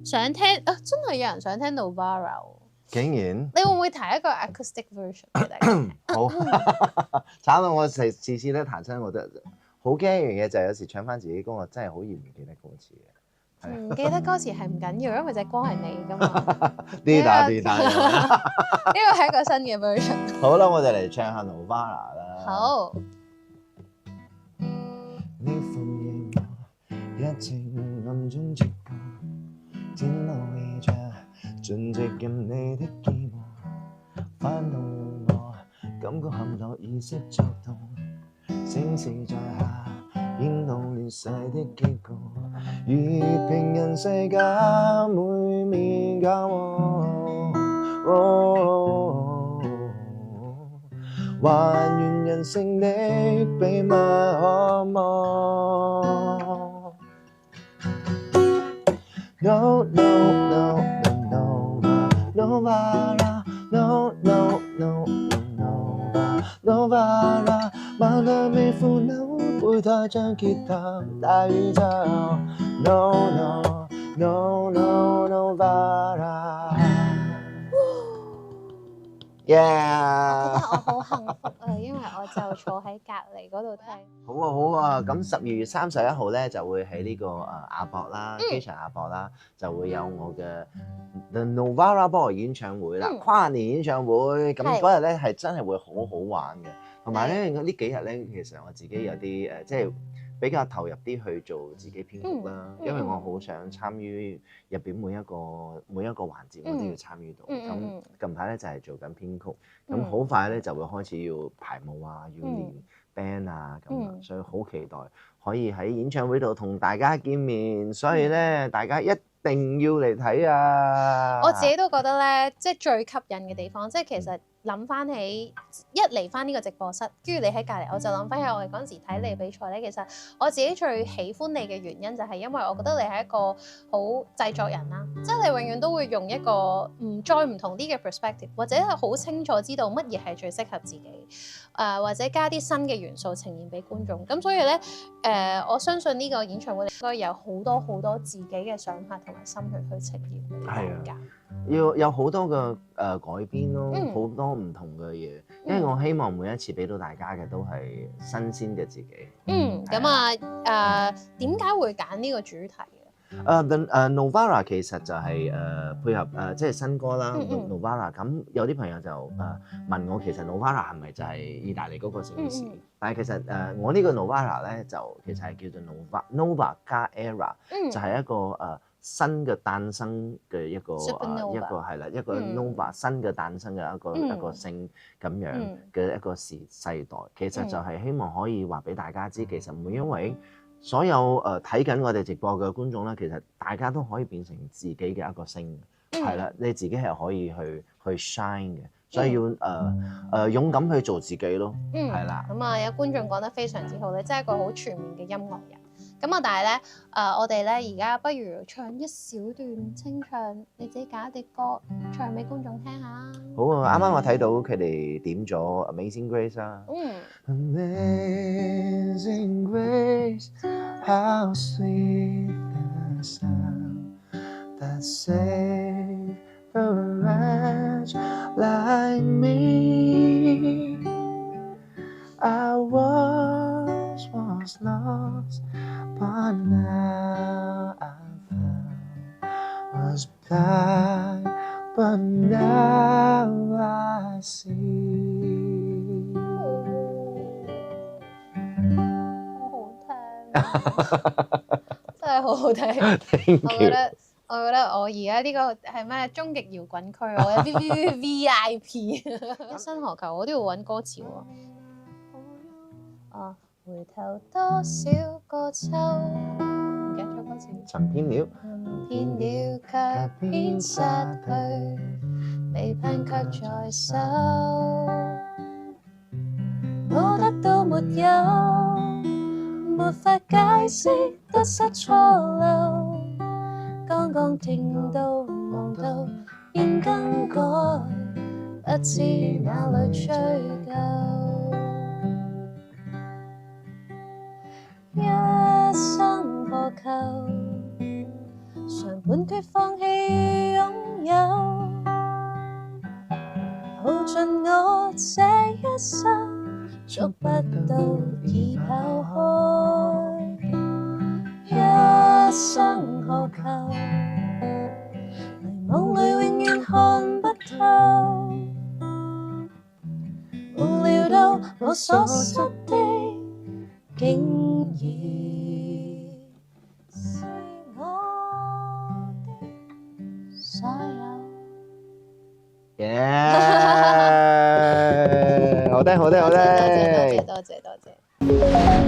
想聽啊！真係有人想聽 Novara 喎。竟然你會唔會彈一個 acoustic version 俾大家聽？好慘到我次次咧彈親我都好驚一樣嘢，就係有時唱翻自己歌，我真係好易唔記得歌詞嘅。唔記得歌詞係唔緊要，因為隻歌係你噶嘛。呢打呢打。呢個係一個新嘅 version。好啦，我哋嚟唱下 Novara 啦。好。呢副夜幕一直暗中直播，展露意象，盡植任你的寄望，翻動我感覺陷落意識作動，聲勢在下演到裂世的結局，如平人世界每面交往。還原人性的秘密渴望。No no no no no Novara no no no no Novara 萬兩美負扭背台將吉他大宇宙 No no no no Novara Yeah 我覺得我好幸福啊，因為我就坐喺隔離嗰度聽。好啊好啊，咁12月31號咧就會喺呢個亞博啦，機場亞博啦，就會有我嘅 The Novara Ball 演唱會啦，跨年演唱會。咁嗰日咧係真係會好好玩嘅，同埋咧呢幾日咧其實我自己有啲即係比較投入啲去做自己編曲啦，因為我好想參與入邊每一個環節我都要參與到。咁近排咧就係做緊編曲，咁好快咧就會開始要排舞啊，要練 band 啊咁啊，所以好期待可以喺演唱會度同大家見面，所以咧大家一定要嚟睇啊！我自己都覺得咧，即係最吸引嘅地方，即係其實諗翻起一嚟翻呢個直播室，跟住你喺隔離，我就諗翻起我哋嗰陣時睇你比賽咧。其實我自己最喜歡你嘅原因就係因為我覺得你係一個好製作人啦，即係你永遠都會用一個再唔同啲嘅 perspective，或者係好清楚知道乜嘢係最適合自己，或者加啲新嘅元素呈現俾觀眾。咁所以咧，我相信呢個演唱會應該有好多好多自己嘅想法同埋心血去呈現俾大家。要有好多嘅改編咯，好多唔同嘅嘢，因為我希望每一次俾到大家嘅都係新鮮嘅自己。咁啊點解會揀呢個主題嘅？Novara 其實就係配合即係新歌啦，Novara。咁有啲朋友就問我，其實 Novara 係咪就係意大利嗰個城市？但係其實我呢個 Novara 咧就其實係叫做 Nova 加 Era，就係一個新嘅誕生嘅一個係啦，一個 Nova 新嘅誕生嘅一個星咁樣嘅一個世代。其實就係希望可以話俾大家知，其實每一位所有睇緊我哋直播嘅觀眾咧，其實大家都可以變成自己嘅一個星，係啦，你自己係可以去 shine 嘅，所以要勇敢去做自己咯，係啦。咁啊，有觀眾講得非常之好，你真係一個好全面嘅音樂人。咁啊，但係咧，我哋咧而家不如唱一小段清唱，你自己揀一啲歌唱俾觀眾聽下。好啊，啱啱我睇到佢哋點咗 Amazing Grace 啦。Amazing Grace, how sweet the sound that saved a wretch like me. I once was lost, but now I'm found. Was blind, but now I see. 真係好好聽，我覺得我而家呢個係咩終極搖滾區，我有啲 VIP 新河球我都要揾歌詞喎。回頭多少個秋，唔記得咗歌詞。尋遍了，遍了卻偏失去，未盼卻在手，我得到沒有，沒法解釋得失錯漏，剛剛聽到望到應更改，不知哪裏追究。一生破扣，常半決放棄擁有，耗盡我這一生，捉不到已跑開，一生何求？迷惘裏永遠看不透，無聊到我所失的竟然是我的所有。耶！好聽，好聽，好聽。多謝。